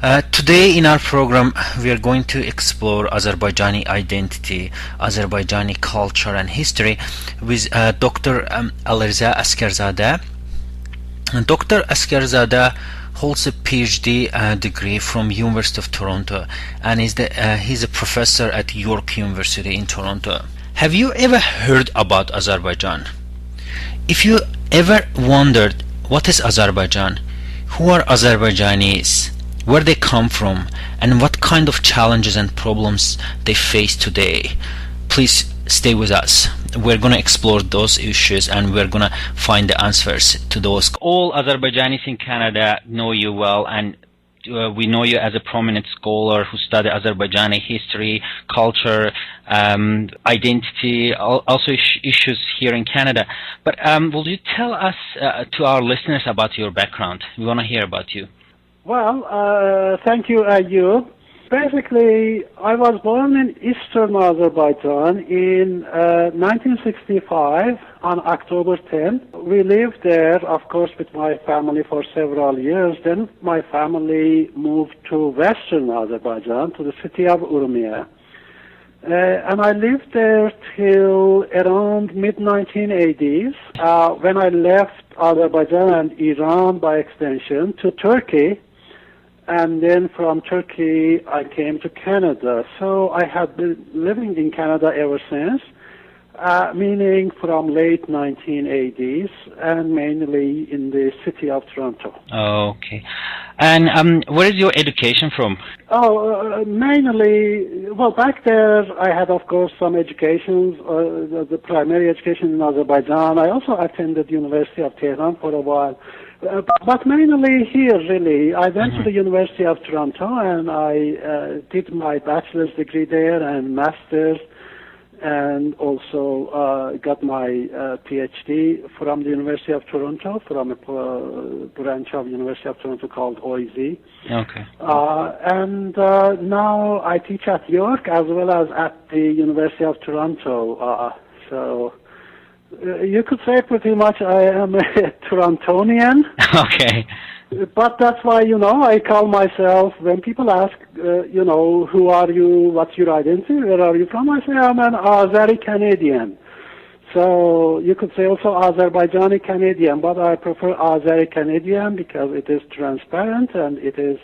Today in our program, we are going to explore Azerbaijani identity, Azerbaijani culture and history with Dr. Alireza Asgharzadeh. Dr. Asgharzadeh holds a Ph.D. degree from University of Toronto and he's a professor at York University in Toronto. Have you ever heard about Azerbaijan? If you ever wondered what is Azerbaijan, who are Azerbaijanis, where they come from, and what kind of challenges and problems they face today, please stay with us. We're going to explore those issues and we're going to find the answers to those. All Azerbaijanis in Canada know you well, and we know you as a prominent scholar who studied Azerbaijani history, culture, identity, also issues here in Canada. But will you tell us, to our listeners, about your background? We want to hear about you. Well, thank you, Ayub. Basically, I was born in eastern Azerbaijan in 1965 on October 10. We lived there, of course, with my family for several years. Then my family moved to western Azerbaijan, to the city of Urmia. And I lived there till around mid-1980s, when I left Azerbaijan and Iran by extension to Turkey. And then from Turkey, I came to Canada. So I have been living in Canada ever since, meaning from late 1980s, and mainly in the city of Toronto. Okay. And where is your education from? Mainly, well, back there I had, of course, some educations, the primary education in Azerbaijan. I also attended University of Tehran for a while. But mainly here, really. I went to the University of Toronto and I did my bachelor's degree there and master's, and also got my Ph.D. from the University of Toronto, from a branch of University of Toronto called OIZ. Okay. And now I teach at York as well as at the University of Toronto. So you could say pretty much I am a Torontonian. Okay. But that's why, I call myself, when people ask, who are you, what's your identity, where are you from, I say I'm an Azeri Canadian. So you could say also Azerbaijani Canadian, but I prefer Azeri Canadian because it is transparent and it is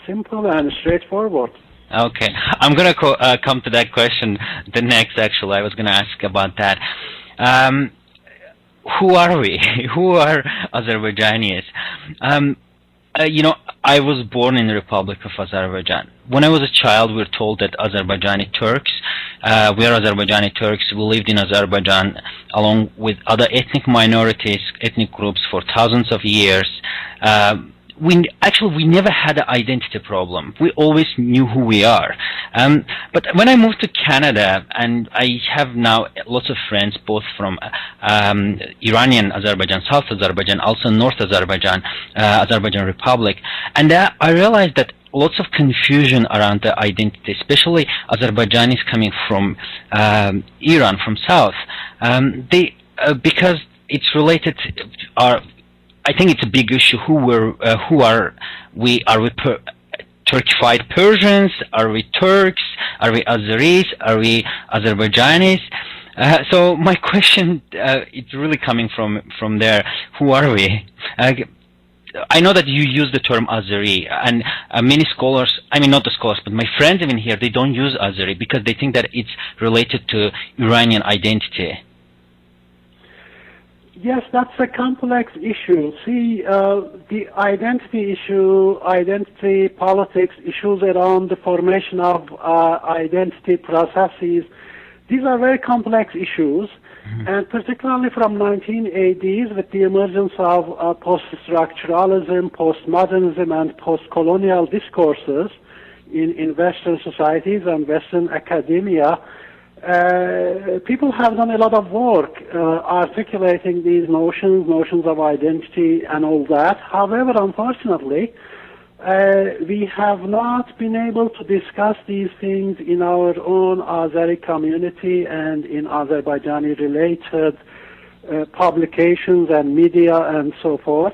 simple and straightforward. Okay. I'm going to come to that question the next, actually. I was going to ask about that. Who are we? Who are Azerbaijanis? I was born in the Republic of Azerbaijan. When I was a child, we were told that Azerbaijani Turks, we are Azerbaijani Turks, we lived in Azerbaijan along with other ethnic minorities, ethnic groups for thousands of years. We never had an identity problem. We always knew who we are. But when I moved to Canada, and I have now lots of friends, both from Iranian Azerbaijan, South Azerbaijan, also North Azerbaijan, Azerbaijan Republic, and I realized that lots of confusion around the identity, especially Azerbaijanis coming from Iran, from South. Because it's related to I think it's a big issue. Who are we? Are we Turkified Persians? Are we Turks? Are we Azeris? Are we Azerbaijanis? So my question, it's really coming from there. Who are we? I know that you use the term Azeri, and many scholars, not the scholars, but my friends even here, they don't use Azeri because they think that it's related to Iranian identity. Yes, that's a complex issue. See, the identity issue, identity politics, issues around the formation of identity processes, these are very complex issues, and particularly from 1980s with the emergence of post-structuralism, postmodernism, and post-colonial discourses in Western societies and Western academia, people have done a lot of work articulating these notions of identity and all that. However, unfortunately, we have not been able to discuss these things in our own Azeri community and in Azerbaijani-related publications and media and so forth.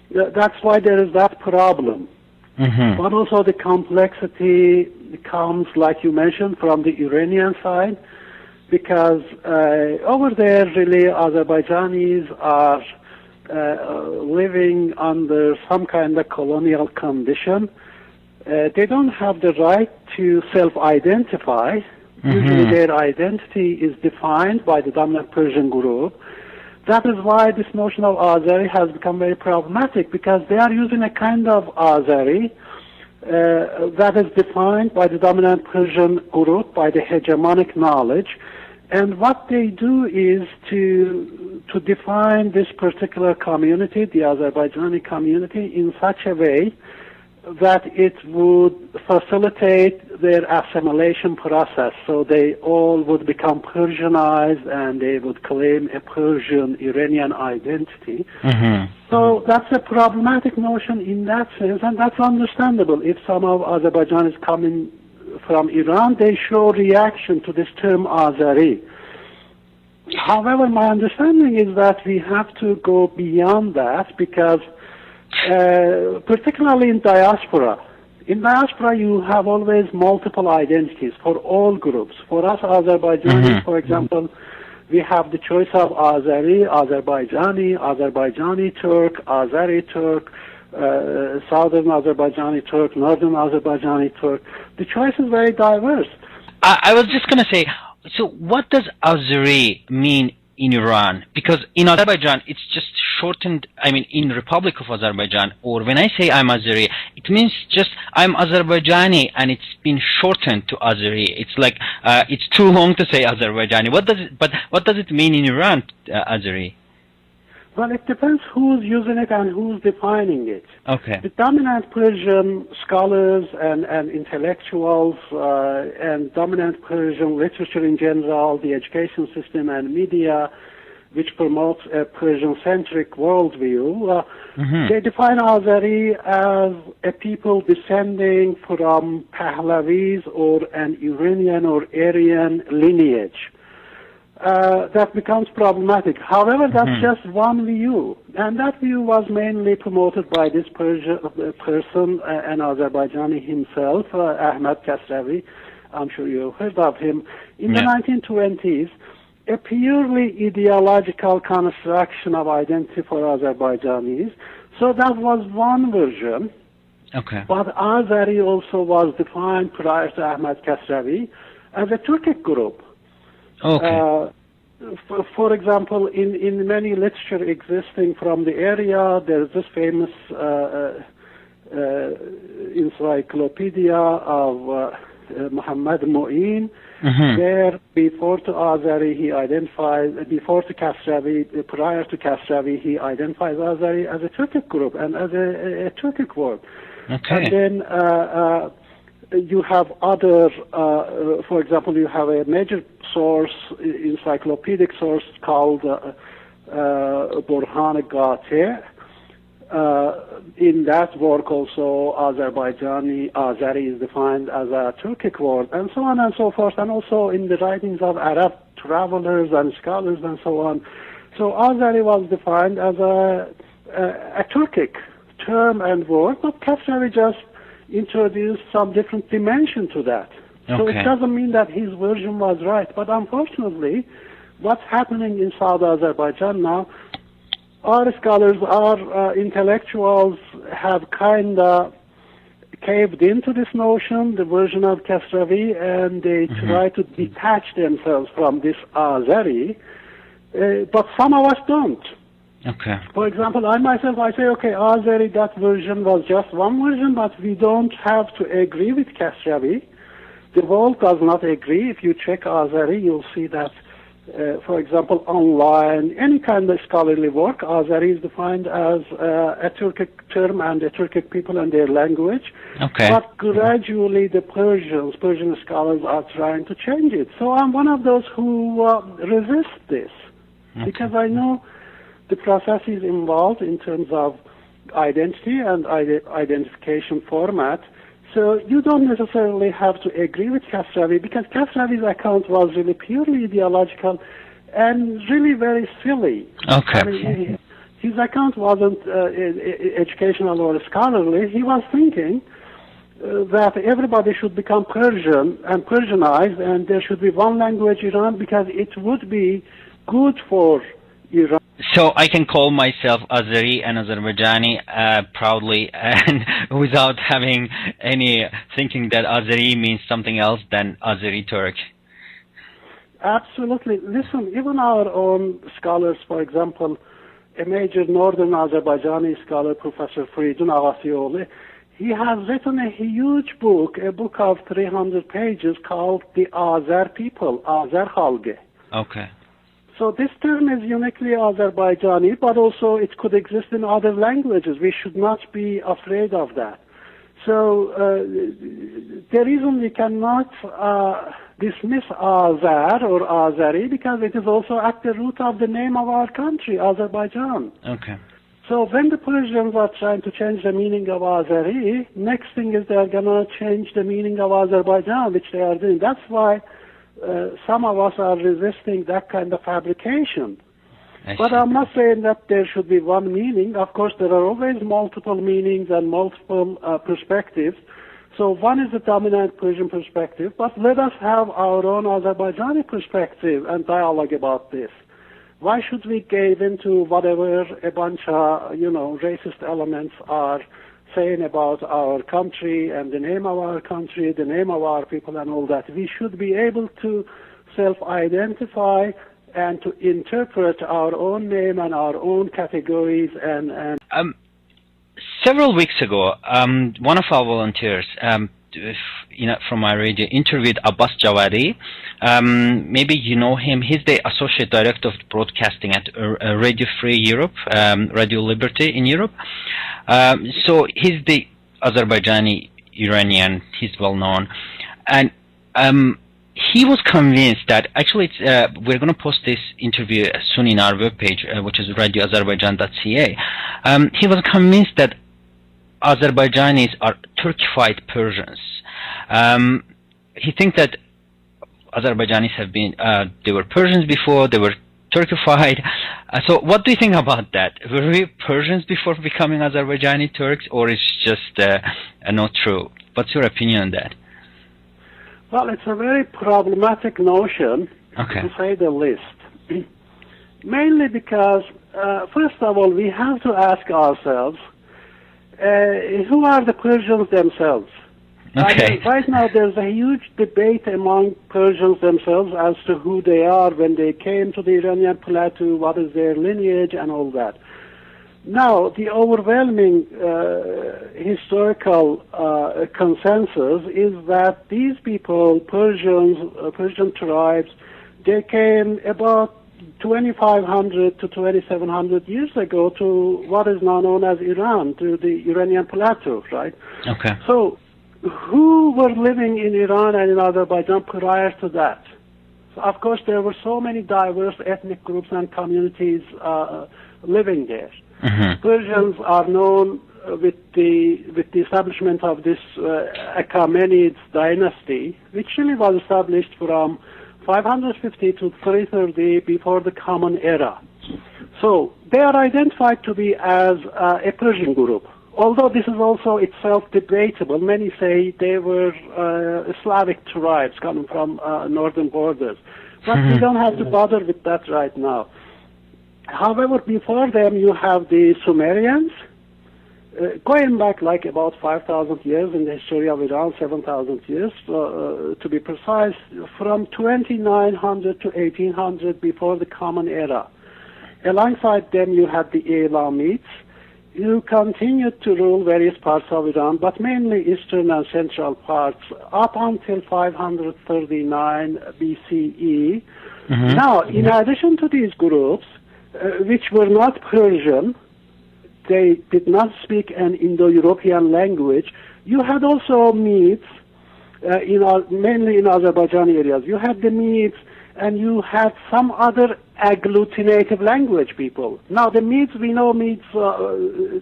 That's why there is that problem. but also the complexity comes, like you mentioned, from the Iranian side, because over there, really, Azerbaijanis are living under some kind of colonial condition. They don't have the right to self-identify. Usually their identity is defined by the dominant Persian group. That is why this notion of Azeri has become very problematic, because they are using a kind of Azeri that is defined by the dominant Persian group, by the hegemonic knowledge. And what they do is to define this particular community, the Azerbaijani community, in such a way that it would facilitate their assimilation process. So they all would become Persianized and they would claim a Persian Iranian identity. So that's a problematic notion in that sense, and that's understandable. If some of Azerbaijan is coming from Iran, they show reaction to this term Azeri. However, my understanding is that we have to go beyond that, because particularly in diaspora, you have always multiple identities for all groups. For us Azerbaijanis, for example, we have the choice of Azeri, Azerbaijani, Azerbaijani Turk, Azeri Turk, Southern Azerbaijani Turk, Northern Azerbaijani Turk. The choice is very diverse. I was just going to say, so what does Azeri mean in Iran? Because in Azerbaijan, it's just shortened, I mean, in Republic of Azerbaijan, or when I say I'm Azeri, it means just I'm Azerbaijani, and it's been shortened to Azeri. It's like, it's too long to say Azerbaijani. What does it mean in Iran, Azeri? Well, it depends who's using it and who's defining it. Okay. The dominant Persian scholars and intellectuals and dominant Persian literature in general, the education system and media, which promotes a Persian-centric worldview, they define Azeri as a people descending from Pahlavis or an Iranian or Aryan lineage. That becomes problematic. However, that's just one view, and that view was mainly promoted by this person, an Azerbaijani himself, Ahmad Kasravi. I'm sure you've heard of him. In the 1920s, a purely ideological construction of identity for Azerbaijanis. So that was one version. Okay. But Azeri also was defined prior to Ahmad Kasravi as a Turkic group. Okay. For example, in many literature existing from the area, there's this famous encyclopedia of Muhammad Mu'in. There, before to Azeri, he identifies, prior to Kasravi, he identifies Azeri as a Turkic group and as a Turkic word. Okay. And then you have other, for example, you have a major source, encyclopedic source called Burhan Gateh. In that work also, Azeri is defined as a Turkic word, and so on and so forth, and also in the writings of Arab travelers and scholars and so on. So Azeri was defined as a Turkic term and word, but Kasravi just introduced some different dimension to that. Okay. So it doesn't mean that his version was right, but unfortunately, what's happening in South Azerbaijan now, our scholars, our intellectuals have kind of caved into this notion, the version of Kasravi, and they try to detach themselves from this Azeri, but some of us don't. Okay. For example, I say, okay, Azeri, that version was just one version, but we don't have to agree with Kasravi. The world does not agree. If you check Azeri, you'll see that, for example, online, any kind of scholarly work, Azeri is defined as a Turkic term and a Turkic people and their language. Okay. But gradually the Persian scholars are trying to change it. So I'm one of those who resist this, because I know the processes involved in terms of identity and identification format. So you don't necessarily have to agree with Kasravi, because Kasravi's account was really purely ideological and really very silly. Okay. I mean, his account wasn't educational or scholarly. He was thinking that everybody should become Persian and Persianized, and there should be one language Iran because it would be good for Iran. So I can call myself Azeri and Azerbaijani proudly, and without having any thinking that Azeri means something else than Azeri Turk. Absolutely. Listen, even our own scholars, for example, a major northern Azerbaijani scholar, Professor Feridun Ağasioglu, he has written a huge book, a book of 300 pages called The Azer People, Azer Halge. Okay. So this term is uniquely Azerbaijani, but also it could exist in other languages. We should not be afraid of that. So the reason we cannot dismiss Azer or Azeri, because it is also at the root of the name of our country, Azerbaijan. Okay. So when the Persians are trying to change the meaning of Azeri, next thing is they are going to change the meaning of Azerbaijan, which they are doing. That's why some of us are resisting that kind of fabrication. But I'm not saying that there should be one meaning. Of course, there are always multiple meanings and multiple perspectives. So one is the dominant Persian perspective, but let us have our own Azerbaijani perspective and dialogue about this. Why should we give into whatever a bunch of, racist elements are saying about our country and the name of our country, the name of our people and all that? We should be able to self-identify and to interpret our own name and our own categories and several weeks ago, one of our volunteers, from my radio, interviewed Abbas Javadi. Maybe you know him. He's the associate director of broadcasting at Radio Free Europe, Radio Liberty in Europe. So he's the Azerbaijani Iranian. He's well known, and he was convinced that actually we're going to post this interview soon in our webpage, which is radioazerbaijan.ca. He was convinced that Azerbaijanis are Turkified Persians. He thinks that Azerbaijanis have been, they were Persians before, they were Turkified. So what do you think about that? Were we Persians before becoming Azerbaijani Turks, or is just not true? What's your opinion on that? Well, it's a very problematic notion, to say the least. Mainly because, first of all, we have to ask ourselves, who are the Persians themselves? Okay. I mean, right now, there's a huge debate among Persians themselves as to who they are when they came to the Iranian plateau, what is their lineage, and all that. Now, the overwhelming historical consensus is that these people, Persian tribes, they came about 2,500 to 2,700 years ago to what is now known as Iran, to the Iranian plateau, right? Okay. So, who were living in Iran and in Azerbaijan prior to that? So, of course, there were so many diverse ethnic groups and communities living there. Mm-hmm. Persians are known with the establishment of this Achaemenid dynasty, which really was established from 550 to 330 before the Common Era. So they are identified to be as a Persian group, although this is also itself debatable. Many say they were Slavic tribes coming from northern borders. But we don't have to bother with that right now. However, before them you have the Sumerians, going back like about 5,000 years in the history of Iran, 7,000 years to be precise, from 2900 to 1800 before the Common Era. Alongside them you had the Elamites, who continued to rule various parts of Iran, but mainly eastern and central parts, up until 539 BCE. Mm-hmm. Now, in addition to these groups, which were not Persian, they did not speak an Indo-European language, you had also Medes, mainly in Azerbaijani areas. You had the Medes, and you had some other agglutinative language people. Now, the Medes, we know Medes,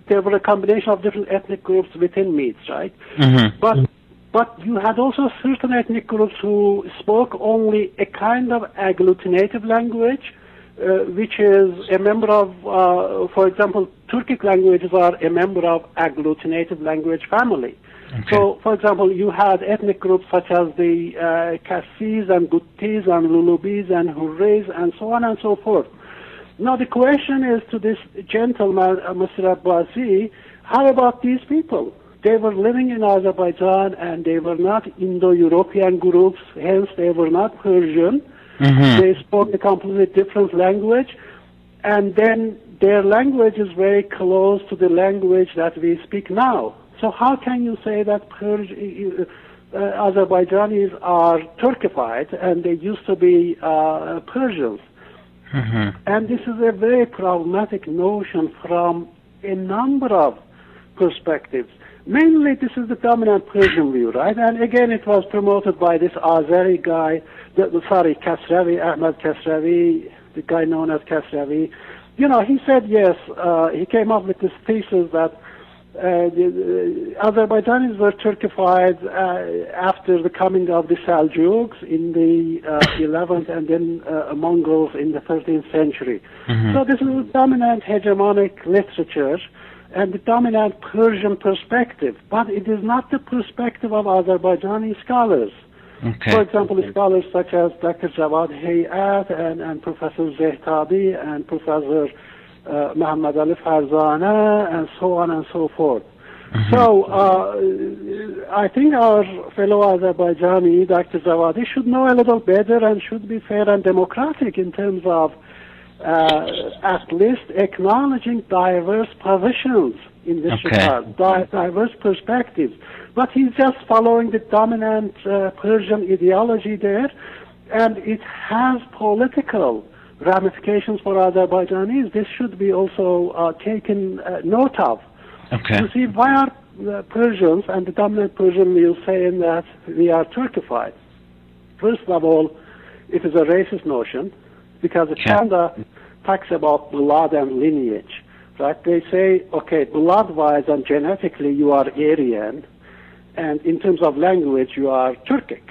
there were a combination of different ethnic groups within Medes, right? Mm-hmm. But you had also certain ethnic groups who spoke only a kind of agglutinative language, which is a member of, for example, Turkic languages are a member of agglutinative language family. Okay. So, for example, you had ethnic groups such as the Kassis and Guttis and Lulubis and Hurris and so on and so forth. Now, the question is to this gentleman, Mr. Abbasi, how about these people? They were living in Azerbaijan and they were not Indo-European groups, hence they were not Persian. Mm-hmm. They spoke a completely different language, and then their language is very close to the language that we speak now. So how can you say that Azerbaijanis are Turkified and they used to be Persians? Mm-hmm. And this is a very problematic notion from a number of perspectives. Mainly, this is the dominant Persian view, right? And again, it was promoted by this Azeri guy, Kasravi, Ahmad Kasravi, the guy known as Kasravi. You know, he said yes, he came up with this thesis that the Azerbaijanis were Turkified after the coming of the Seljuks in the 11th and then Mongols in the 13th century. Mm-hmm. So this is the dominant hegemonic literature and the dominant Persian perspective, but it is not the perspective of Azerbaijani scholars. Okay. For example, scholars such as Dr. Javad Hayat and Professor Zehtabi and Professor Muhammad Ali Farzana and so on and so forth. Mm-hmm. So I think our fellow Azerbaijani, Dr. Zawadi, should know a little better and should be fair and democratic in terms of at least acknowledging diverse positions in this regard, diverse perspectives. But he's just following the dominant Persian ideology there, and it has political ramifications for Azerbaijanis. This should be also taken note of. Okay. You see, why are the Persians and the dominant Persian view saying that we are Turkified? First of all, it is a racist notion, because the Chanda talks about blood and lineage, right? They say, okay, blood-wise and genetically you are Aryan, and in terms of language you are Turkic.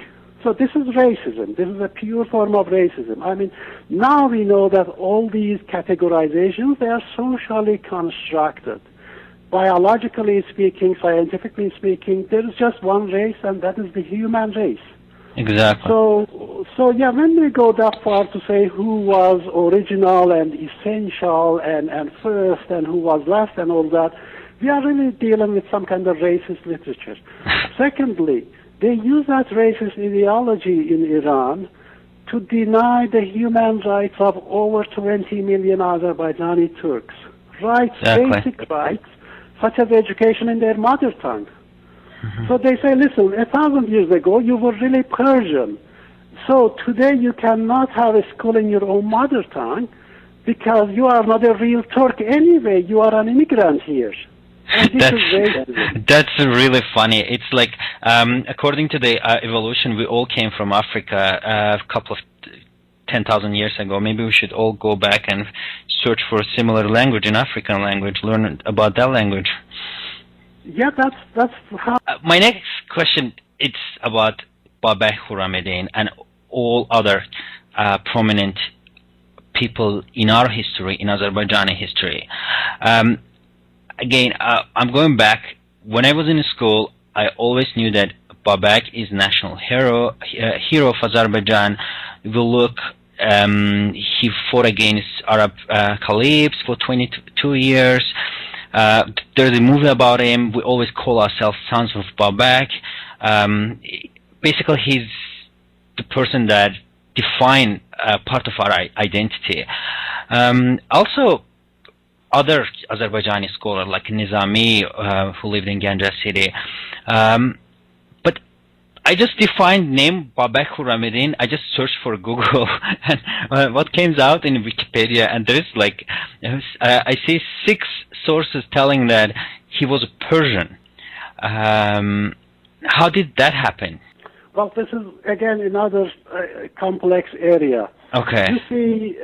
So this is racism. This is a pure form of racism. I mean, now we know that all these categorizations, they are socially constructed. Biologically speaking, scientifically speaking, there is just one race, and that is the human race. Exactly. So yeah, when we go that far to say who was original and essential and first and who was last and all that, we are really dealing with some kind of racist literature. Secondly, they use that racist ideology in Iran to deny the human rights of over 20 million Azerbaijani Turks. Rights, basic rights, such as education in their mother tongue. Mm-hmm. So they say, listen, 1,000 years ago you were really Persian. So today you cannot have a school in your own mother tongue because you are not a real Turk anyway. You are an immigrant here. That's really funny. It's like, according to the evolution, we all came from Africa a couple of 10,000 years ago. Maybe we should all go back and search for a similar language, an African language, learn about that language. Yeah, that's how. My next question, it's about Babek Khurramedin and all other prominent people in our history, in Azerbaijani history. Again, I'm going back. When I was in school, I always knew that Babek is national hero of Azerbaijan. We look, he fought against Arab caliphs for 22 years. There's a movie about him. We always call ourselves sons of Babek. Basically, he's the person that defined part of our identity. Also, other Azerbaijani scholars like Nizami, who lived in Ganja city. But I just defined name Babek Khurramedin. I just searched for Google, and what came out in Wikipedia, and there is like, I see 6 sources telling that he was a Persian. How did that happen? Well, this is again another complex area. Okay. You see,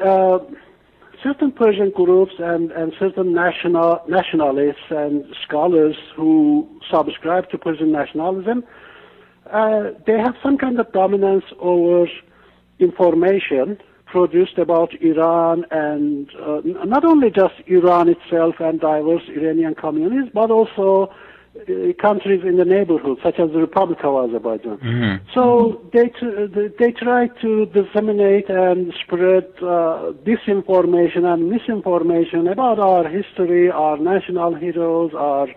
certain Persian groups and certain nationalists and scholars who subscribe to Persian nationalism, they have some kind of dominance over information produced about Iran and not only just Iran itself and diverse Iranian communities, but also countries in the neighborhood, such as the Republic of Azerbaijan. Mm-hmm. So they try to disseminate and spread disinformation and misinformation about our history, our national heroes, our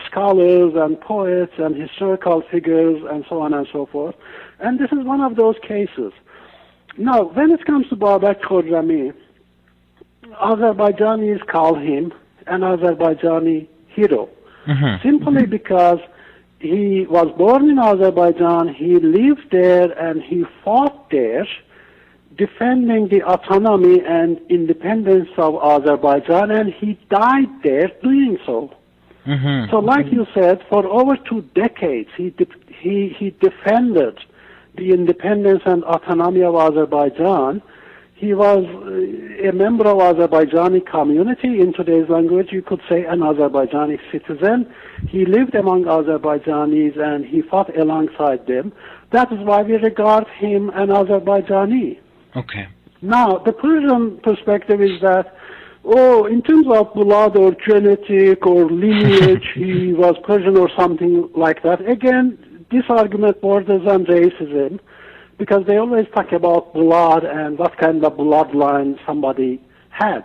scholars and poets and historical figures, and so on and so forth. And this is one of those cases. Now, when it comes to Babak Khorrami, Azerbaijanis call him an Azerbaijani hero. Mm-hmm. Simply because he was born in Azerbaijan, he lived there, and he fought there, defending the autonomy and independence of Azerbaijan, and he died there doing so. Mm-hmm. So, like you said, for over 2 decades, he defended the independence and autonomy of Azerbaijan. He was a member of Azerbaijani community. In today's language, you could say an Azerbaijani citizen. He lived among Azerbaijanis and he fought alongside them. That is why we regard him an Azerbaijani. Okay. Now, the Persian perspective is that, in terms of blood or genetic or lineage, he was Persian or something like that. Again, this argument borders on racism, because they always talk about blood and what kind of bloodline somebody had.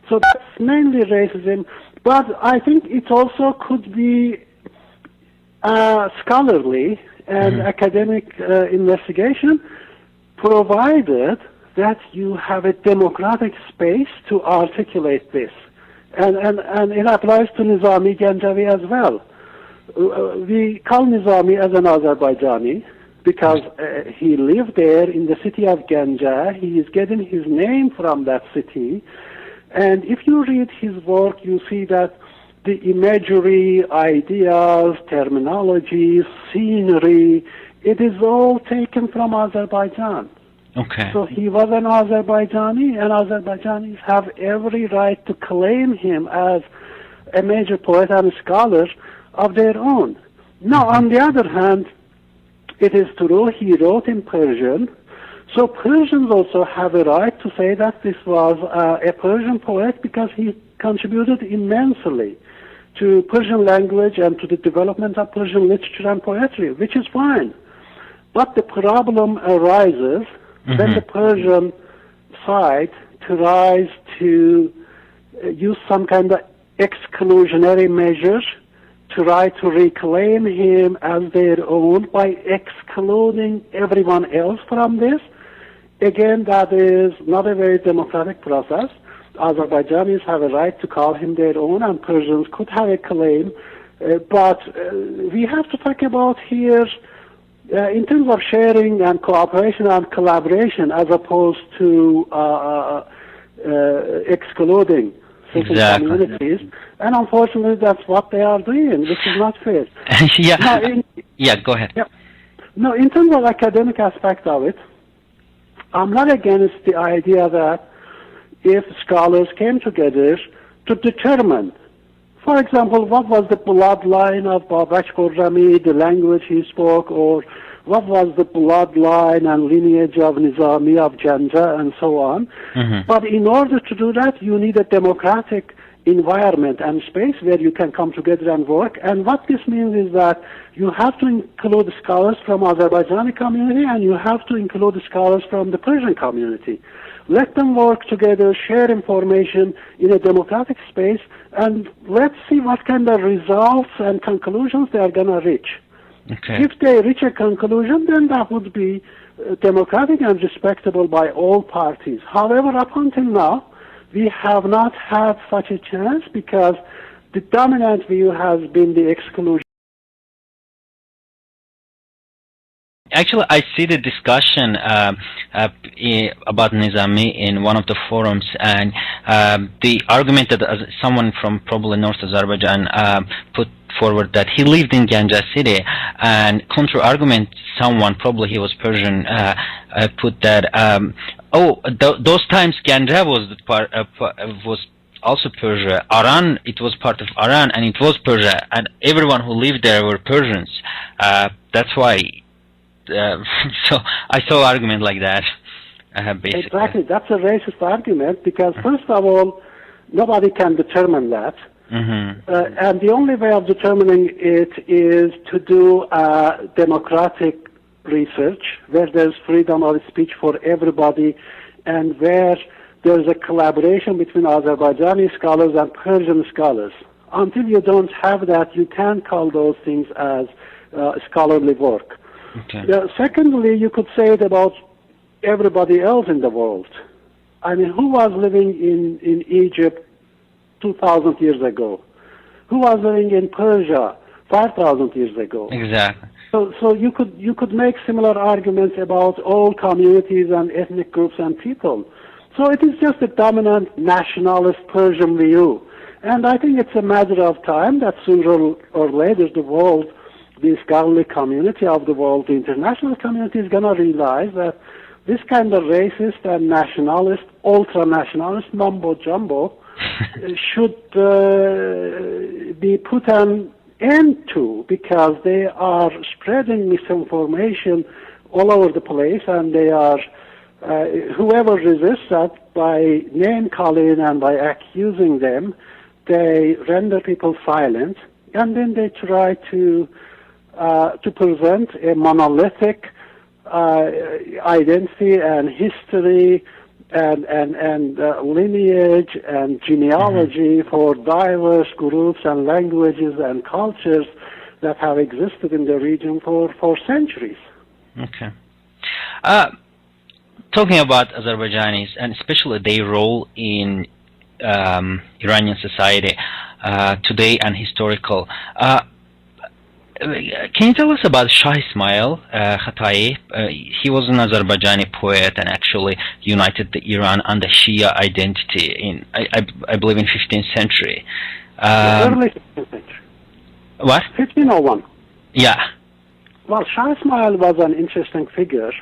So that's mainly racism, but I think it also could be scholarly and academic investigation, provided that you have a democratic space to articulate this. And it applies to Nizami Ganjavi as well. We call Nizami as an Azerbaijani, because he lived there in the city of Ganja. He is getting his name from that city. And if you read his work, you see that the imagery, ideas, terminology, scenery, it is all taken from Azerbaijan. Okay. So he was an Azerbaijani, and Azerbaijanis have every right to claim him as a major poet and scholar of their own. Now, on the other hand, it is true he wrote in Persian, so Persians also have a right to say that this was a Persian poet, because he contributed immensely to Persian language and to the development of Persian literature and poetry, which is fine. But the problem arises when the Persian side tries to use some kind of exclusionary measures to try to reclaim him as their own by excluding everyone else from this. Again, that is not a very democratic process. Azerbaijanis have a right to call him their own, and Persians could have a claim. But we have to talk about here in terms of sharing and cooperation and collaboration, as opposed to excluding certain communities. And unfortunately, that's what they are doing, which is not fair. Go ahead. Yeah. No, in terms of academic aspect of it, I'm not against the idea that if scholars came together to determine, for example, what was the bloodline of Babak Khorrami, the language he spoke, or what was the bloodline and lineage of Nizami of Ganja, and so on. But in order to do that, you need a democratic environment and space where you can come together and work. And what this means is that you have to include scholars from Azerbaijani community, and you have to include scholars from the Persian community. Let them work together, share information in a democratic space, and let's see what kind of results and conclusions they are going to reach. Okay. If they reach a conclusion, then that would be democratic and respectable by all parties. However, up until now, we have not had such a chance, because the dominant view has been the exclusion. Actually, I see the discussion about Nizami in one of the forums, and the argument that someone from probably North Azerbaijan put forward, that he lived in Ganja city, and counter-argument, someone, probably he was Persian, put that, those times Ganja was also Persia. Aran, it was part of Aran, and it was Persia, and everyone who lived there were Persians. That's why. So I saw argument like that. basically. Exactly. That's a racist argument because, first of all, nobody can determine that. And the only way of determining it is to do democratic research where there's freedom of speech for everybody and where there's a collaboration between Azerbaijani scholars and Persian scholars. Until you don't have that, you can't call those things as scholarly work. Secondly, you could say it about everybody else in the world. I mean, who was living in Egypt 2,000 years ago? Who was living in Persia 5,000 years ago? Exactly. So you could make similar arguments about all communities and ethnic groups and people. So it is just a dominant nationalist Persian view. And I think it's a matter of time that sooner or later the world, the scholarly community of the world, the international community is going to realize that this kind of racist and nationalist, ultra-nationalist mumbo-jumbo should be put an end to because they are spreading misinformation all over the place, and they are whoever resists that by name-calling and by accusing them, they render people silent, and then they try to present a monolithic identity and history and lineage and genealogy for diverse groups and languages and cultures that have existed in the region for centuries. Okay. Talking about Azerbaijanis and especially their role in Iranian society today and historical, can you tell us about Shah Ismail Khatai? He was an Azerbaijani poet and actually united the Iran under Shia identity in, I believe, in 15th century. Early 15th century. What? 1501. Yeah. Well, Shah Ismail was an interesting figure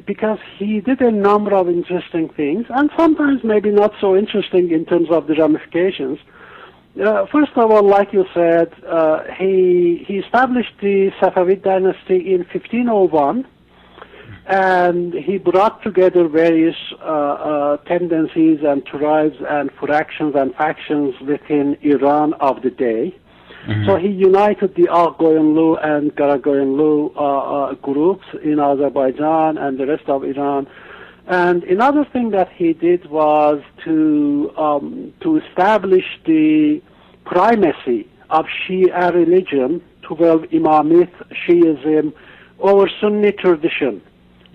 because he did a number of interesting things, and sometimes maybe not so interesting in terms of the ramifications. First of all, like you said, he established the Safavid dynasty in 1501, and he brought together various tendencies and tribes and fractions and factions within Iran of the day. So he united the Argoyanlu and Karagoyanlu groups in Azerbaijan and the rest of Iran. And another thing that he did was to establish the primacy of Shia religion, 12 Imamite Shiism, over Sunni tradition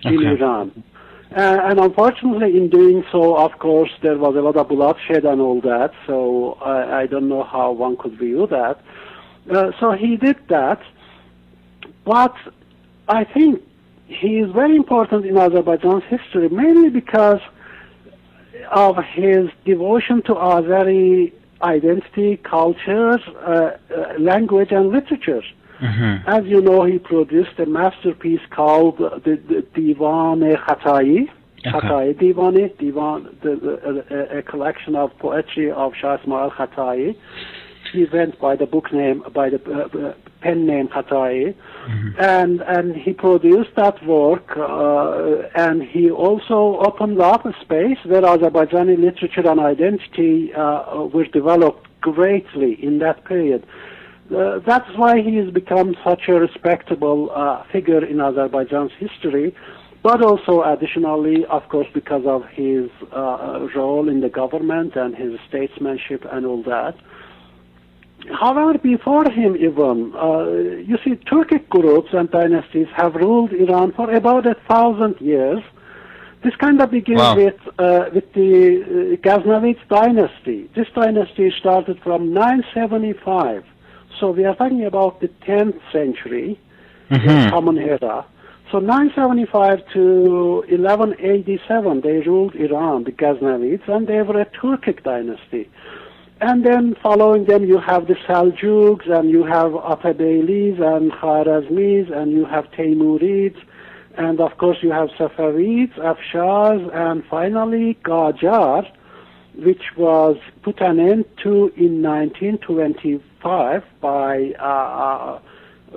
in Iran. And unfortunately, in doing so, of course, there was a lot of bloodshed and all that, so I don't know how one could view that. So he did that, but I think he is very important in Azerbaijan's history, mainly because of his devotion to Azeri identity, culture, language, and literature. As you know, he produced a masterpiece called the Divan Khatai, a collection of poetry of Shah Ismail Khatai. He went by the book name, by the pen name Khatai, and he produced that work, and he also opened up a space where Azerbaijani literature and identity were developed greatly in that period. That's why he has become such a respectable figure in Azerbaijan's history, but also additionally, of course, because of his role in the government and his statesmanship and all that. However, before him even, you see, Turkic groups and dynasties have ruled Iran for about 1,000 years. This kind of begins with the Ghaznavid dynasty. This dynasty started from 975. So we are talking about the 10th century, the Common Era. So 975 to 1187, they ruled Iran, the Ghaznavids, and they were a Turkic dynasty. And then following them, you have the Seljuks, and you have Atabeylis and Khwarazmis, and you have Taymurids, and of course you have Safavids, Afshars, and finally Qajar, which was put an end to in 1925 by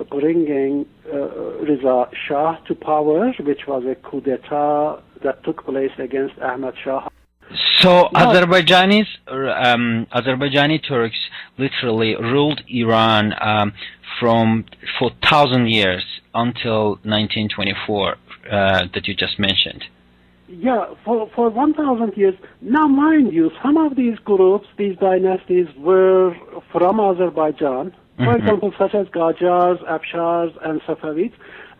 bringing Reza Shah to power, which was a coup d'etat that took place against Ahmad Shah. So Azerbaijani Turks literally ruled Iran for 1,000 years until 1924 that you just mentioned. Yeah, for 1,000 years. Now, mind you, some of these groups, these dynasties, were from Azerbaijan. For example, such as Qajars, Afshars, and Safavids,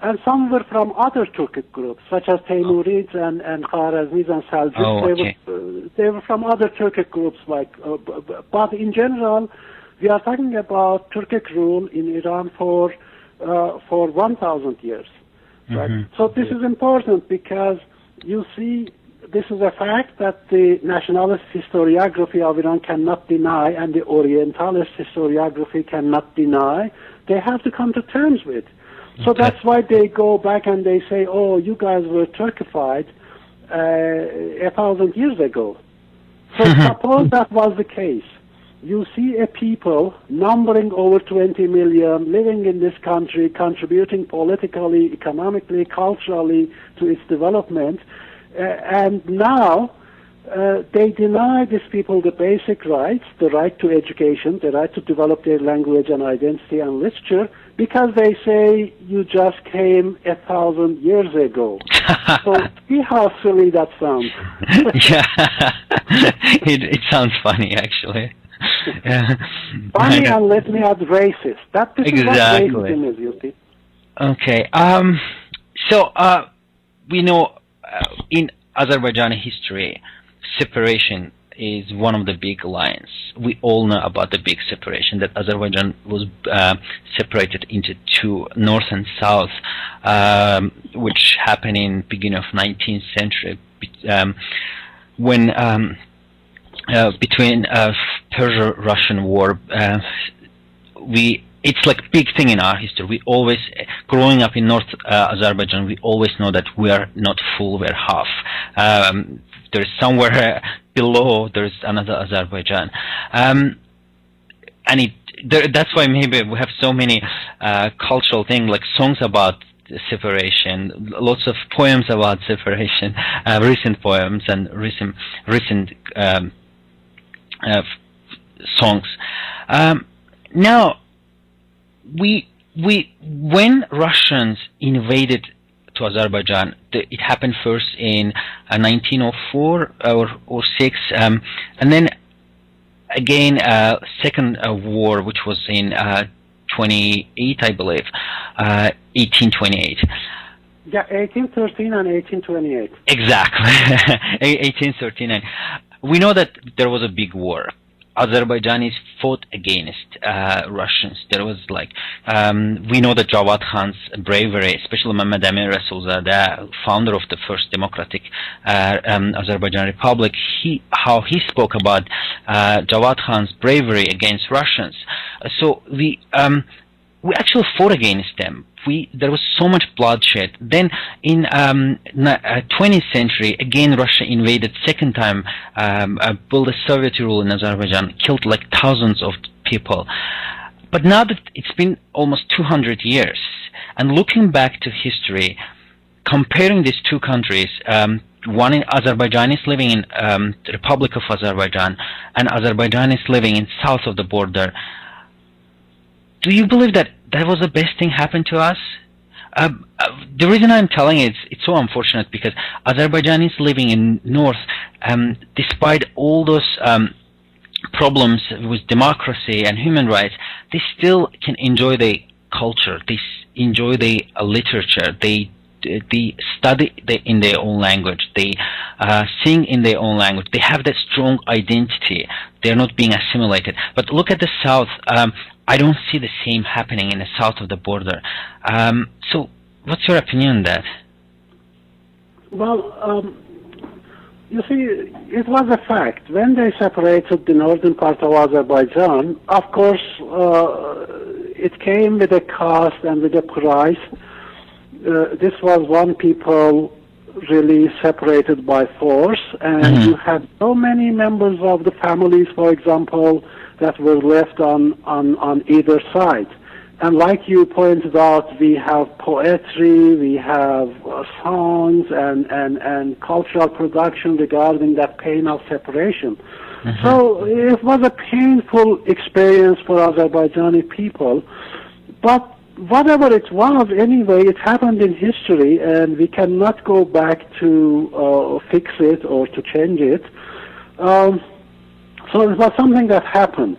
and some were from other Turkic groups, such as Teymurids and Khwarezmis and Seljuks. They were from other Turkic groups, but in general, we are talking about Turkic rule in Iran for 1,000 years. Right? So this is important because you see, this is a fact that the nationalist historiography of Iran cannot deny, and the Orientalist historiography cannot deny. They have to come to terms with. So that's why they go back and they say, oh, you guys were Turkified 1,000 years ago. So suppose that was the case. You see a people numbering over 20 million, living in this country, contributing politically, economically, culturally to its development, and now they deny these people the basic rights, the right to education, the right to develop their language and identity and literature, because they say you just came 1,000 years ago. So see how silly that sounds. it sounds funny, actually. Funny, and let me add racist. This is what racism is, you see. Okay. So we know in Azerbaijani history, separation is one of the big lines. We all know about the big separation, that Azerbaijan was separated into two, north and south, which happened in beginning of 19th century when between Perso-Russian War. It's like big thing in our history. We always, growing up in North Azerbaijan, we always know that we are not full, we're half. There's somewhere below, there's another Azerbaijan. And that's why maybe we have so many cultural things, like songs about separation, lots of poems about separation, recent poems and recent songs. Now, when Russians invaded to Azerbaijan, it happened first in 1904 or 6, and then again second war, which was in 28, I believe, 1828. Yeah, 1813 and 1828. Exactly, 1839. We know that there was a big war. Azerbaijanis fought against Russians. There was we know that Javad Khan's bravery, especially Mehmed Emir Rasulzadeh, founder of the first democratic Azerbaijan Republic, how he spoke about Javad Khan's bravery against Russians. So we actually fought against them. There was so much bloodshed. Then in 20th century, again Russia invaded second time, built a Soviet rule in Azerbaijan, killed thousands of people. But now that it's been almost 200 years, and looking back to history, comparing these two countries, one in Azerbaijanis living in the Republic of Azerbaijan, and Azerbaijanis living in south of the border, do you believe that was the best thing happened to us? The reason I'm telling it's so unfortunate because Azerbaijanis living in north, despite all those problems with democracy and human rights, they still can enjoy the culture, they enjoy the literature, they study in their own language, they sing in their own language, they have that strong identity, they're not being assimilated. But look at the south, I don't see the same happening in the south of the border. So what's your opinion on that? Well, you see, it was a fact. When they separated the northern part of Azerbaijan, of course, it came with a cost and with a price. This was one people really separated by force, and you had so many members of the families, for example, that were left on either side. And like you pointed out, we have poetry, we have songs and cultural production regarding that pain of separation. So it was a painful experience for Azerbaijani people, but whatever it was, anyway, it happened in history, and we cannot go back to fix it or to change it. So it was something that happened.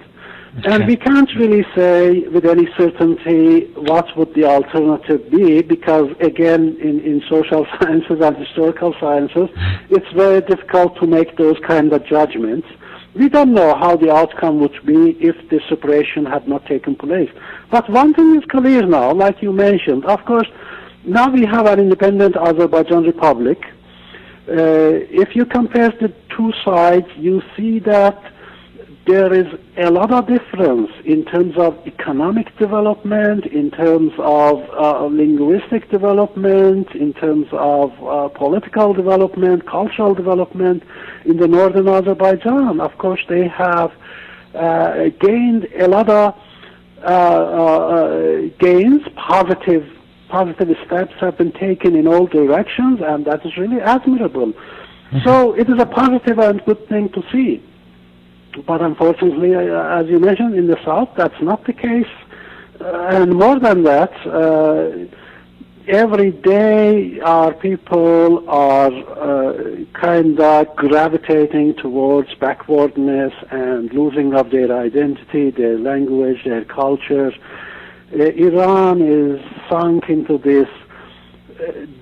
Okay. And we can't really say with any certainty what would the alternative be, because, again, in social sciences and historical sciences, it's very difficult to make those kind of judgments. We don't know how the outcome would be if the separation had not taken place. But one thing is clear now, like you mentioned. Of course, now we have an independent Azerbaijan Republic. If you compare the two sides, you see that there is a lot of difference in terms of economic development, in terms of linguistic development, in terms of political development, cultural development in the northern Azerbaijan. Of course, they have gained a lot of gains, positive steps have been taken in all directions, and that is really admirable. So it is a positive and good thing to see. But unfortunately, as you mentioned, in the south, that's not the case. And more than that, every day our people are kind of gravitating towards backwardness and losing of their identity, their language, their culture. Iran is sunk into this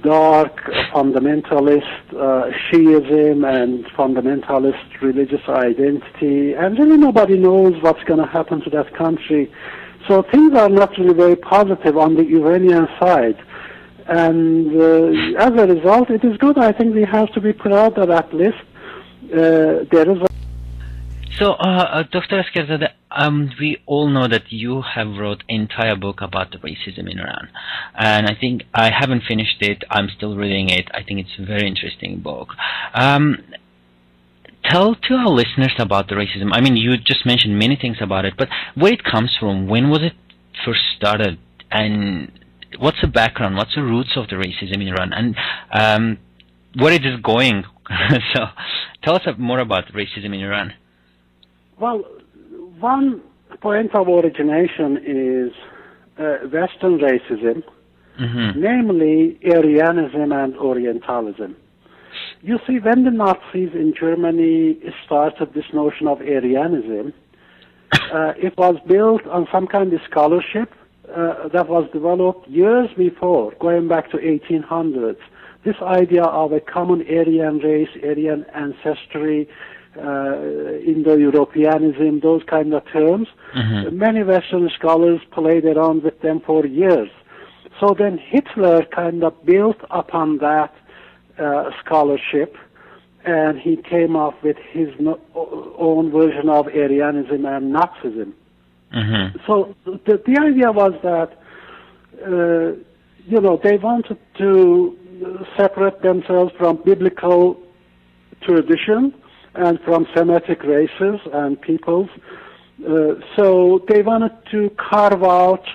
dark fundamentalist Shiism and fundamentalist religious identity, and really nobody knows what's going to happen to that country. So things are not really very positive on the Iranian side. And as a result, it is good. I think we have to be proud that at least there is a... So, Dr. Asgharzadeh, we all know that you have wrote an entire book about the racism in Iran. And I think I haven't finished it. I'm still reading it. I think it's a very interesting book. Tell to our listeners about the racism. I mean, you just mentioned many things about it, but where it comes from, when was it first started, and what's the background, what's the roots of the racism in Iran, and where it is going? So tell us more about racism in Iran. Well, one point of origination is Western racism, namely Aryanism and Orientalism. You see, when the Nazis in Germany started this notion of Aryanism, it was built on some kind of scholarship that was developed years before, going back to 1800s. This idea of a common Aryan race, Aryan ancestry, Indo-Europeanism, those kind of terms. Many Western scholars played around with them for years. So then Hitler kind of built upon that scholarship, and he came up with his own version of Aryanism and Nazism. So the idea was that, they wanted to separate themselves from biblical tradition and from Semitic races and peoples. So they wanted to carve out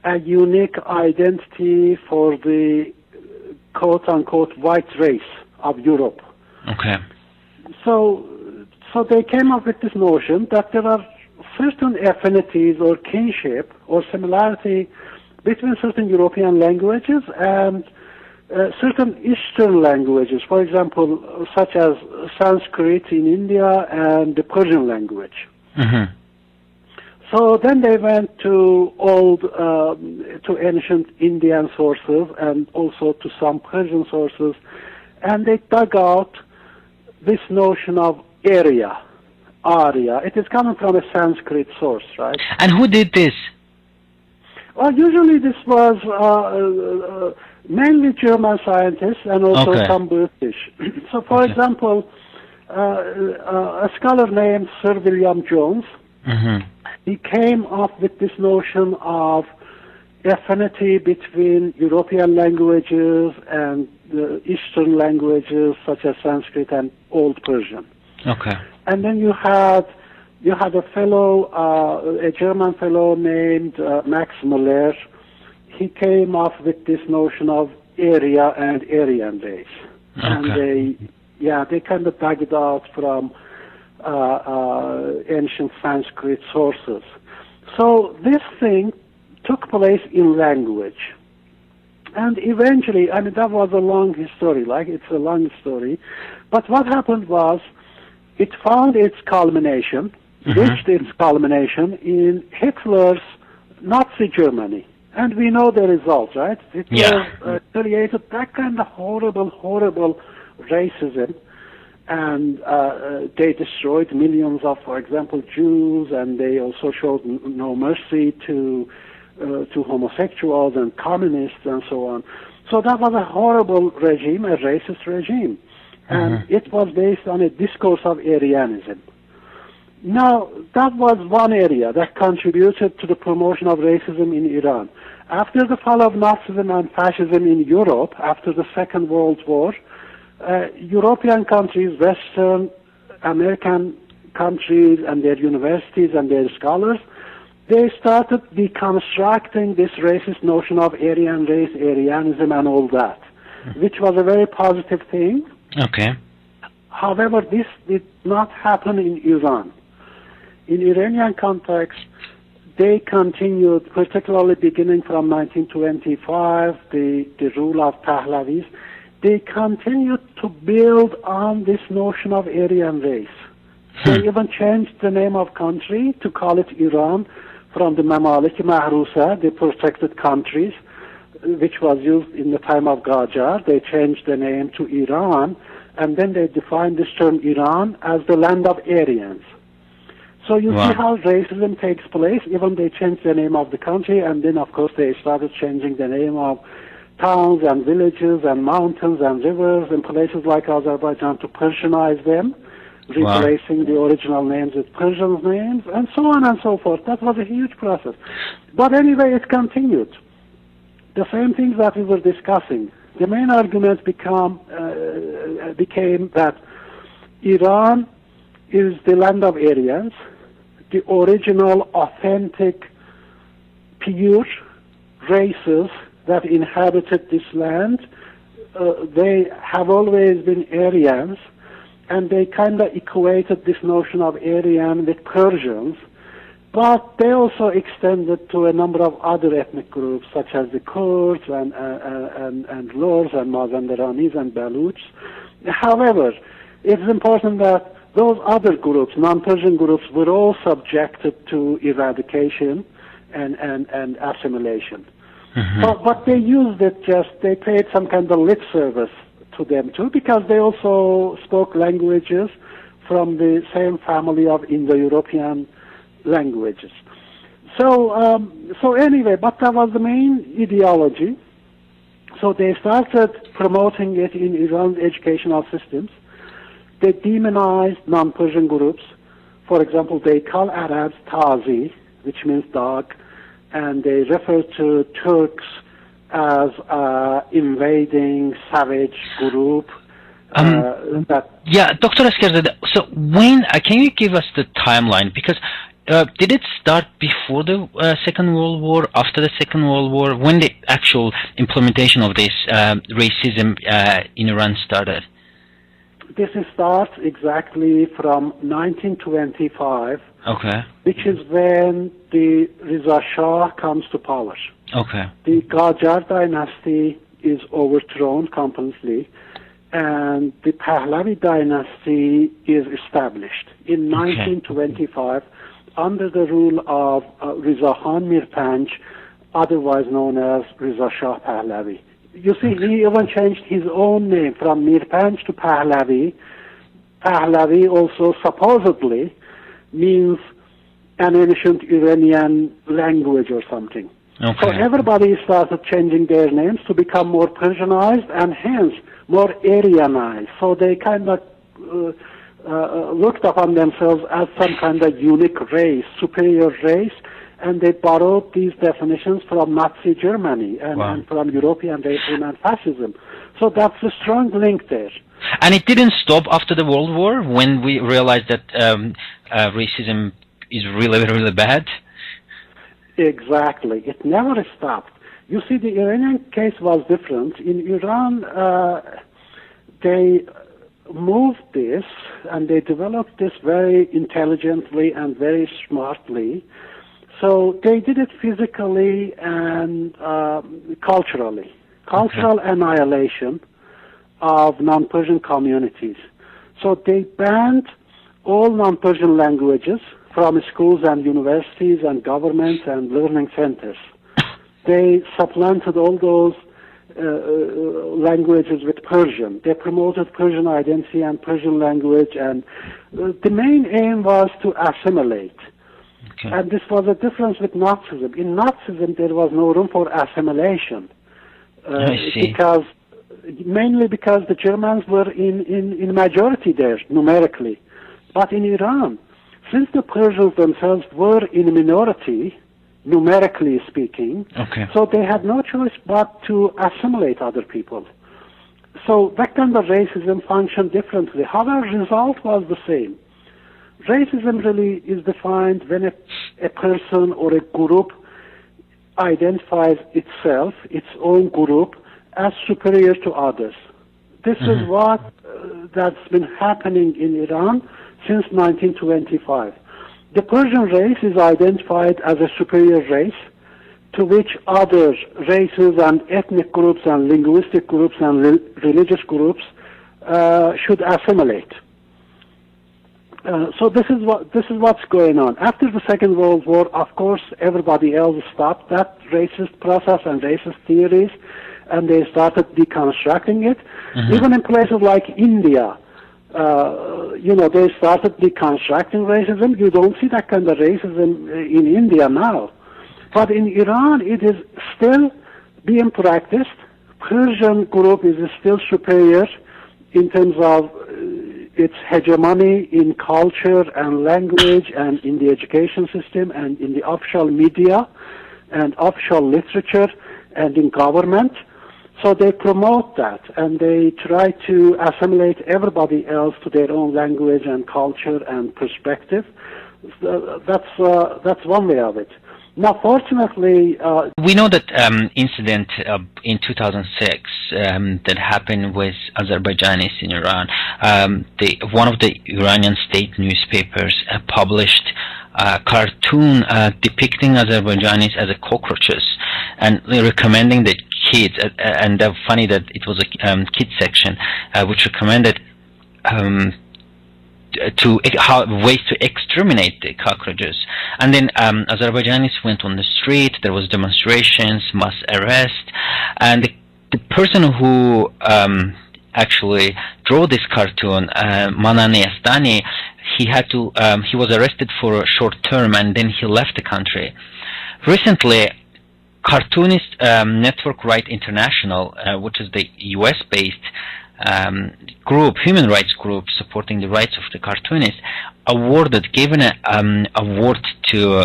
a unique identity for the quote-unquote white race of Europe. Okay. So they came up with this notion that there are certain affinities or kinship or similarity between certain European languages and certain Eastern languages, for example, such as Sanskrit in India and the Persian language. So then they went to to ancient Indian sources and also to some Persian sources, and they dug out this notion of Arya. It is coming from a Sanskrit source, right? And who did this? Well, usually this was mainly German scientists and also some British. So, for example, a scholar named Sir William Jones, he came up with this notion of affinity between European languages and the Eastern languages such as Sanskrit and Old Persian. And then you had you had a fellow, a German fellow named Max Muller. He came up with this notion of Arya and Aryan race. Okay. And they kind of dug it out from ancient Sanskrit sources. So this thing took place in language. And eventually, I mean, that was a long story, it's a long story. But what happened was, it found its culmination, reached its culmination in Hitler's Nazi Germany. And we know the results, right? Hitler created that kind of horrible racism. And they destroyed millions of, for example, Jews, and they also showed no mercy to homosexuals and communists and so on. So that was a horrible regime, a racist regime. And it was based on a discourse of Aryanism. Now, that was one area that contributed to the promotion of racism in Iran. After the fall of Nazism and fascism in Europe, after the Second World War, European countries, Western American countries and their universities and their scholars, they started deconstructing this racist notion of Aryan race, Aryanism and all that, which was a very positive thing. Okay. However, this did not happen in Iran. In Iranian context, they continued, particularly beginning from 1925, the rule of Pahlavis, they continued to build on this notion of Aryan race. They even changed the name of country to call it Iran from the Mamalik Mahrusa, the protected countries, which was used in the time of Qajar. They changed the name to Iran, and then they defined this term Iran as the land of Aryans. So you see how racism takes place. Even they changed the name of the country, and then, of course, they started changing the name of towns and villages and mountains and rivers in places like Azerbaijan to Persianize them, replacing the original names with Persian names, and so on and so forth. That was a huge process. But anyway, it continued. The same things that we were discussing. The main argument became that Iran is the land of Aryans, the original, authentic, pure races that inhabited this land. They have always been Aryans, and they kind of equated this notion of Aryan with Persians, but they also extended to a number of other ethnic groups, such as the Kurds and Lurs and Mazandaranis and Baluchs. However, it's important that those other groups, non-Persian groups, were all subjected to eradication and assimilation. But they used it they paid some kind of lip service to them too, because they also spoke languages from the same family of Indo-European languages. So anyway, but that was the main ideology. So they started promoting it in Iran's educational systems. They demonized non-Persian groups. For example, they call Arabs Tazi, which means dog, and they refer to Turks as invading savage group. Dr. Asgharzadeh, so when, can you give us the timeline? Because did it start before the Second World War, after the Second World War? When the actual implementation of this racism in Iran started? This starts exactly from 1925, which is when the Reza Shah comes to power. The Qajar dynasty is overthrown completely, and the Pahlavi dynasty is established in 1925 under the rule of Reza Khan Mirpanj, otherwise known as Reza Shah Pahlavi. You see, he even changed his own name from Mirpanj to Pahlavi. Pahlavi also supposedly means an ancient Iranian language or something. So everybody started changing their names to become more Persianized and hence more Aryanized. So they kind of looked upon themselves as some kind of unique race, superior race, and they borrowed these definitions from Nazi Germany and from European racism and fascism. So that's a strong link there. And it didn't stop after the World War when we realized that racism is really, really bad? Exactly. It never stopped. You see, the Iranian case was different. In Iran, they moved this and they developed this very intelligently and very smartly. So they did it physically and culturally. Cultural annihilation of non-Persian communities. So they banned all non-Persian languages from schools and universities and governments and learning centers. They supplanted all those languages with Persian. They promoted Persian identity and Persian language, and the main aim was to assimilate. Okay. And this was a difference with Nazism. In Nazism, there was no room for assimilation. Mainly because the Germans were in majority there, numerically. But in Iran, since the Persians themselves were in minority, numerically speaking, so they had no choice but to assimilate other people. So that kind of racism functioned differently. However, the result was the same. Racism really is defined when a person or a group identifies itself, its own group, as superior to others. This is what that's been happening in Iran since 1925. The Persian race is identified as a superior race to which other races and ethnic groups and linguistic groups and religious groups should assimilate. So this is what's going on. After the Second World War, of course, everybody else stopped that racist process and racist theories, and they started deconstructing it. Even in places like India, they started deconstructing racism. You don't see that kind of racism in India now. But in Iran, it is still being practiced. Persian group is still superior in terms of its hegemony in culture and language and in the education system and in the official media and official literature and in government. So they promote that, and they try to assimilate everybody else to their own language and culture and perspective. That's one way of it. Now, fortunately, we know that incident in 2006 that happened with Azerbaijanis in Iran. One of the Iranian state newspapers published a cartoon depicting Azerbaijanis as a cockroaches and recommending the kids, and funny that it was a kids section which recommended ways to exterminate the cockroaches. And then Azerbaijanis went on the street, there was demonstrations, mass arrest, and the person who actually drew this cartoon, Manan Yazdani, he was arrested for a short term and then he left the country. Recently, cartoonist Network Right International, which is the US-based human rights group supporting the rights of the cartoonists, gave an award to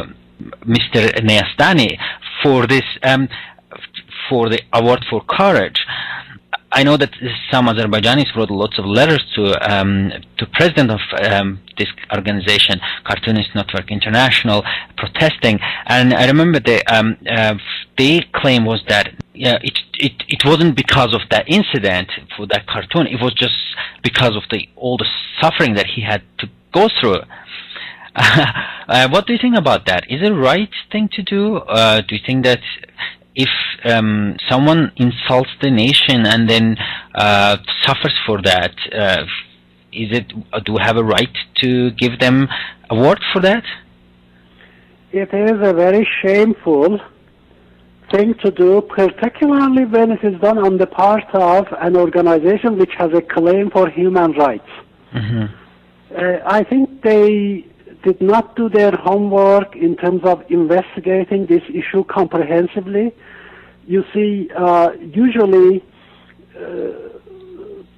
Mr. Neyastani for this, for the award for courage. I know that some Azerbaijanis wrote lots of letters to president of this organization, Cartoonist Network International, protesting. And I remember their claim was that it wasn't because of that incident for that cartoon. It was just because of all the suffering that he had to go through. What do you think about that? Is it the right thing to do? Do you think that if someone insults the nation and then suffers for that, do we have a right to give them award for that? It is a very shameful thing to do, particularly when it is done on the part of an organization which has a claim for human rights. I think they did not do their homework in terms of investigating this issue comprehensively. You see, usually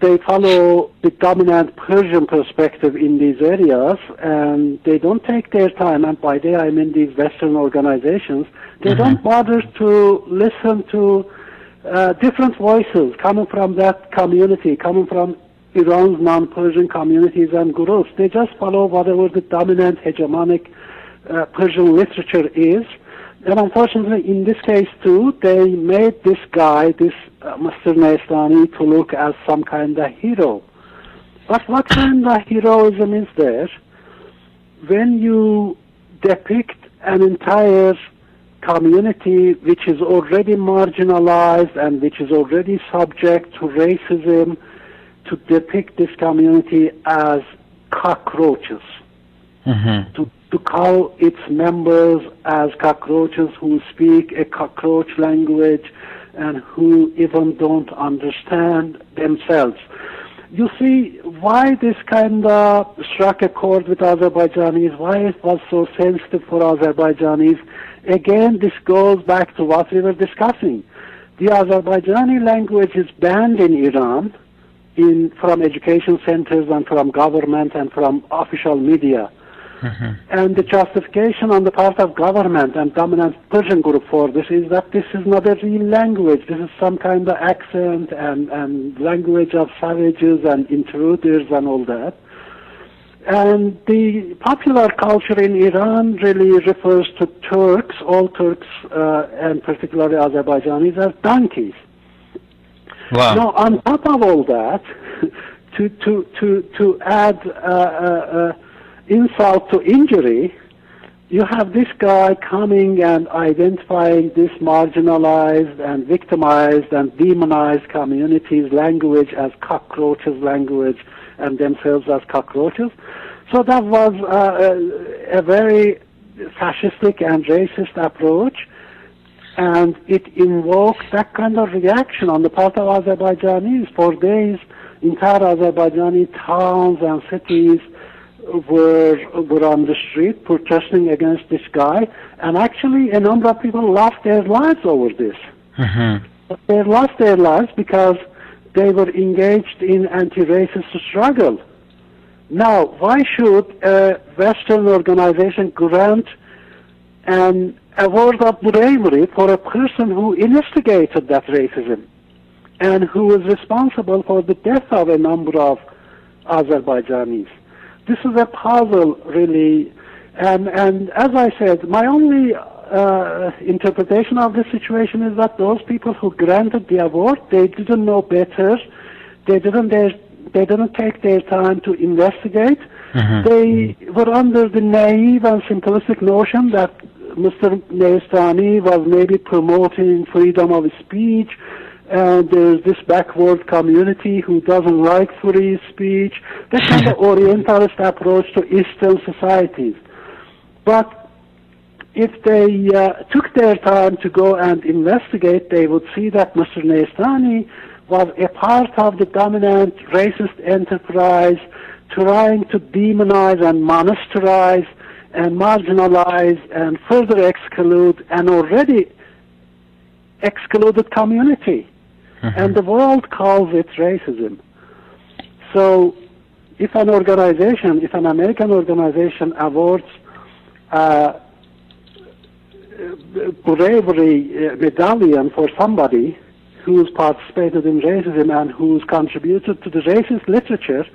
they follow the dominant Persian perspective in these areas, and they don't take their time, and by they I mean these Western organizations, they don't bother to listen to different voices coming from that community, coming from Iran's non-Persian communities and groups. They just follow whatever the dominant hegemonic Persian literature is. And unfortunately, in this case too, they made this guy, this Mr. Neistani, to look as some kind of hero. But what kind of heroism is there when you depict an entire community which is already marginalized and which is already subject to racism, to depict this community as cockroaches, to call its members as cockroaches who speak a cockroach language and who even don't understand themselves. You see why this kind of struck a chord with Azerbaijanis, why it was so sensitive for Azerbaijanis. Again, this goes back to what we were discussing. The Azerbaijani language is banned in Iran from education centers and from government and from official media. And the justification on the part of government and dominant Persian group for this is that this is not a real language. This is some kind of accent and language of savages and intruders and all that. And the popular culture in Iran really refers to Turks, all Turks, and particularly Azerbaijanis, as donkeys. Wow. Now, on top of all that, to add insult to injury, you have this guy coming and identifying this marginalized and victimized and demonized communities' language as cockroaches' language and themselves as cockroaches. So that was a very fascistic and racist approach, and it invoked that kind of reaction on the part of Azerbaijanis. For days, entire Azerbaijani towns and cities were on the street protesting against this guy, and actually a number of people lost their lives over this. They lost their lives because they were engaged in anti-racist struggle. Now, why should a Western organization grant an award of bravery for a person who instigated that racism and who was responsible for the death of a number of Azerbaijanis? This is a puzzle, really, and as I said, my only interpretation of the situation is that those people who granted the award, they didn't know better. They didn't take their time to investigate. They were under the naive and simplistic notion that Mr. Neistani was maybe promoting freedom of speech, and there's this backward community who doesn't like free speech. That kind of Orientalist approach to Eastern societies. But if they took their time to go and investigate, they would see that Mr. Neistani was a part of the dominant racist enterprise trying to demonize and monasterize and marginalize and further exclude an already excluded community. And the world calls it racism. So if an American organization awards bravery medallion for somebody who's participated in racism and who's contributed to the racist literature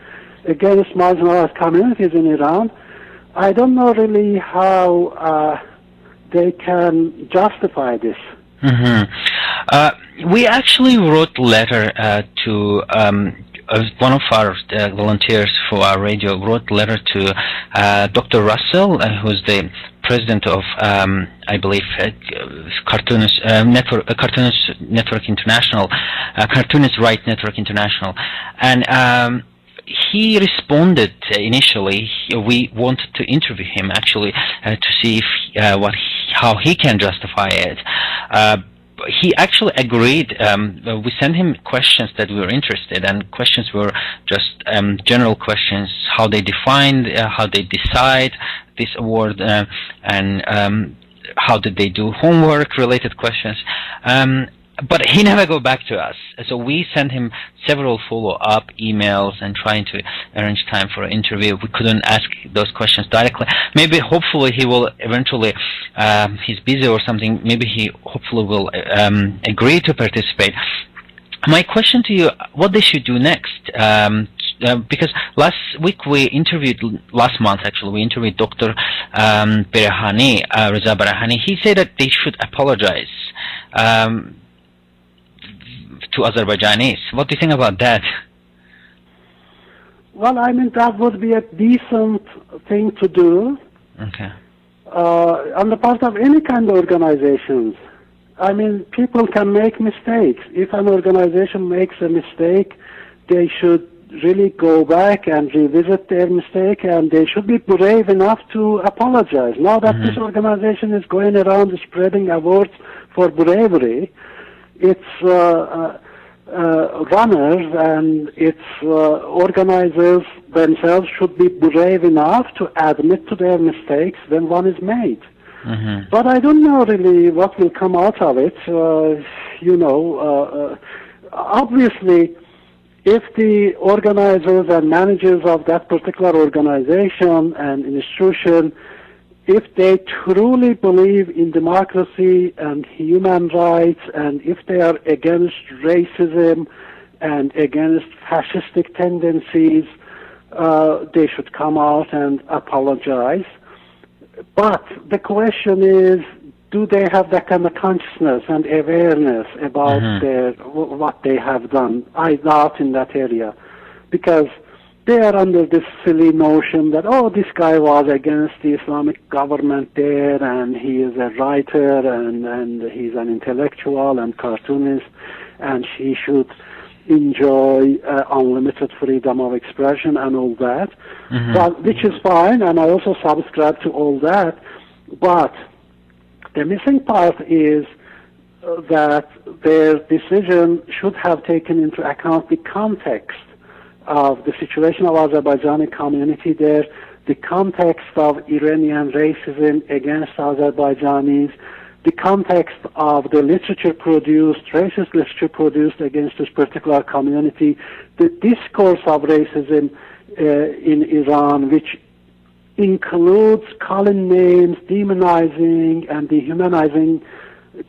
against marginalized communities in Iran, I don't know really how they can justify this. We actually wrote a letter to one of our volunteers for our radio wrote a letter to Dr. Russell, who's the president of, I believe, Cartoonist Network International, Cartoonist Right Network International, and he responded initially. We wanted to interview him actually to see if how he can justify it. He actually agreed. We sent him questions that we were interested, and questions were just general questions: how they defined, how they decide this award, and how did they do homework-related questions. but he never got back to us. So we sent him several follow-up emails and trying to arrange time for an interview. We couldn't ask those questions directly. Maybe, hopefully, he will eventually, he's busy or something, maybe he hopefully will agree to participate. My question to you, what they should do next? Because last month actually, we interviewed Dr. Berhani, Reza Berhani. He said that they should apologize to Azerbaijanis. What do you think about that? Well, I mean, that would be a decent thing to do. Okay. On the part of any kind of organizations. I mean, people can make mistakes. If an organization makes a mistake, they should really go back and revisit their mistake, and they should be brave enough to apologize. Now that this organization is going around spreading awards for bravery, its runners and its organizers themselves should be brave enough to admit to their mistakes when one is made. But I don't know really what will come out of it. Obviously, if the organizers and managers of that particular organization and institution, if they truly believe in democracy and human rights, and if they are against racism and against fascistic tendencies, they should come out and apologize. But the question is, do they have that kind of consciousness and awareness about what they have done? I doubt in that area, because they are under this silly notion that, oh, this guy was against the Islamic government there, and he is a writer, and he's an intellectual and cartoonist, and he should enjoy unlimited freedom of expression and all that, but, which is fine, and I also subscribe to all that. But the missing part is that their decision should have taken into account the context of the situation of Azerbaijani community there, the context of Iranian racism against Azerbaijanis, the context of the literature produced, racist literature produced against this particular community, the discourse of racism in Iran, which includes calling names, demonizing and dehumanizing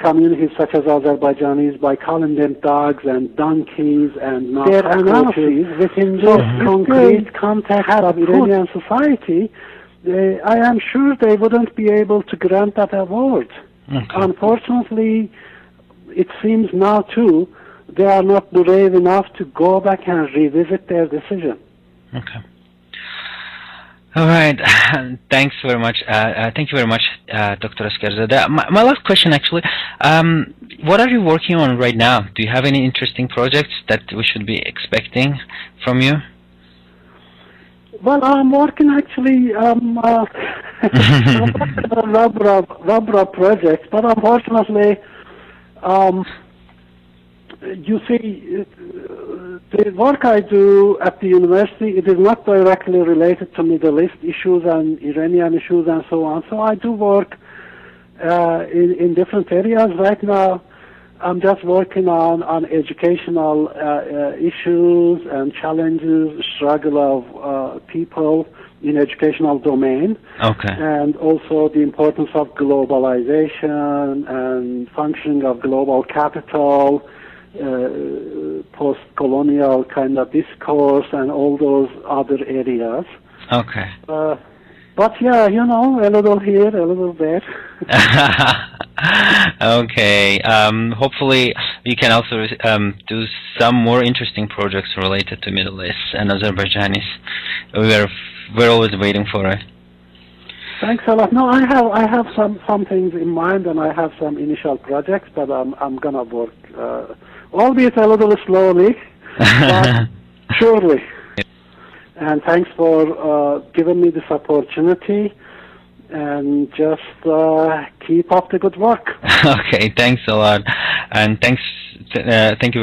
communities such as Azerbaijanis by calling them dogs and donkeys and their analyses within this concrete context of Iranian society, I am sure they wouldn't be able to grant that award. Unfortunately, it seems now too, they are not brave enough to go back and revisit their decision. Okay. All right. Thanks very much. Thank you very much, Dr. Asgharzadeh. My last question, actually, what are you working on right now? Do you have any interesting projects that we should be expecting from you? Well, I'm working actually on a number of projects, but unfortunately, you see, the work I do at the university, it is not directly related to Middle East issues and Iranian issues and so on. So I do work in different areas. Right now, I'm just working on educational issues and challenges, struggle of people in educational domain. Okay. And also the importance of globalization and functioning of global capital, post-colonial kind of discourse and all those other areas. Okay. But yeah, you know, a little here, a little there. Okay. Hopefully you can also do some more interesting projects related to Middle East and Azerbaijanis. We're always waiting for it. Thanks a lot. No, I have some things in mind, and I have some initial projects, but I'm gonna work, albeit a little slowly, but surely. And thanks for giving me this opportunity, and just keep up the good work. Okay, thanks a lot, and thank you.